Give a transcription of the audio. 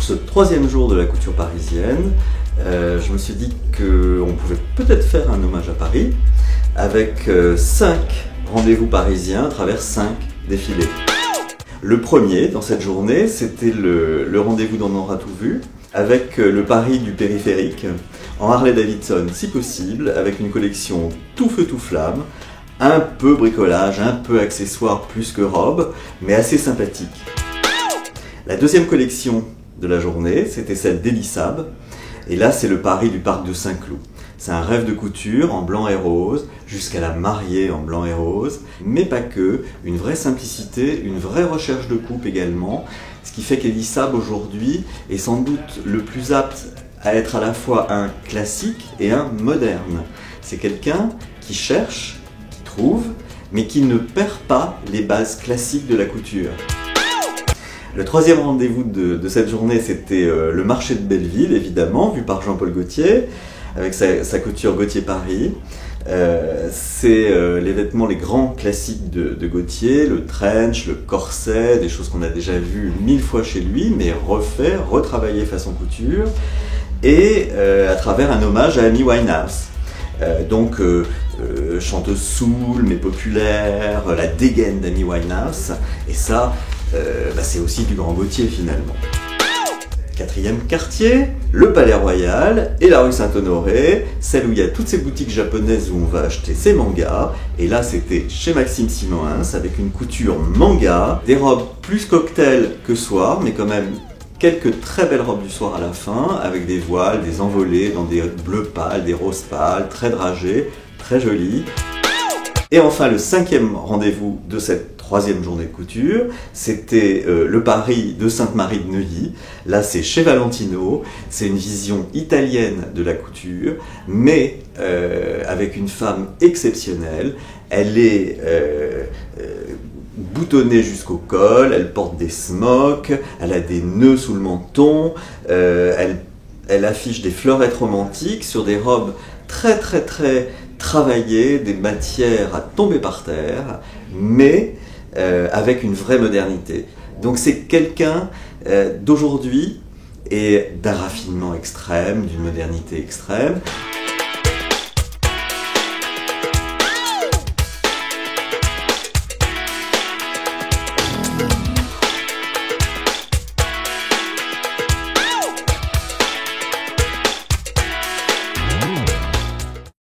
ce troisième jour de la couture parisienne, je me suis dit qu'on pouvait peut-être faire un hommage à Paris avec 5 rendez-vous parisiens à travers 5 défilés. Le premier dans cette journée, c'était le rendez-vous dans On aura tout vu, avec le Paris du périphérique, en Harley-Davidson si possible, avec une collection tout feu tout flamme, un peu bricolage, un peu accessoire plus que robe, mais assez sympathique. La deuxième collection de la journée, c'était celle d'Elissab, et là c'est le Paris du parc de Saint-Cloud. C'est un rêve de couture en blanc et rose, jusqu'à la mariée en blanc et rose, mais pas que, une vraie simplicité, une vraie recherche de coupe également, ce qui fait qu'Elissab aujourd'hui est sans doute le plus apte à être à la fois un classique et un moderne. C'est quelqu'un qui cherche, qui trouve, mais qui ne perd pas les bases classiques de la couture. Le troisième rendez-vous de cette journée, c'était le marché de Belleville, évidemment, vu par Jean-Paul Gaultier, avec sa couture Gaultier Paris. C'est les vêtements, les grands classiques de Gaultier, le trench, le corset, des choses qu'on a déjà vues 1000 fois chez lui, mais refait, retravaillé façon couture, et à travers un hommage à Amy Winehouse. Chanteuse soul, mais populaire, la dégaine d'Amy Winehouse, et ça, c'est aussi du grand Gaultier finalement. Quatrième quartier, le Palais Royal et la rue Saint-Honoré, celle où il y a toutes ces boutiques japonaises où on va acheter ses mangas. Et là, c'était chez Maxime Simoens avec une couture manga, des robes plus cocktail que soir, mais quand même quelques très belles robes du soir à la fin, avec des voiles, des envolées dans des bleus pâles, des roses pâles, très dragées, très jolies. Et enfin, le cinquième rendez-vous de cette troisième journée de couture, c'était le Paris de Sainte-Marie de Neuilly. Là, c'est chez Valentino. C'est une vision italienne de la couture, mais avec une femme exceptionnelle. Elle est boutonnée jusqu'au col, elle porte des smocks, elle a des nœuds sous le menton, elle affiche des fleurettes romantiques sur des robes très travaillées, des matières à tomber par terre, mais avec une vraie modernité. Donc c'est quelqu'un d'aujourd'hui et d'un raffinement extrême, d'une modernité extrême,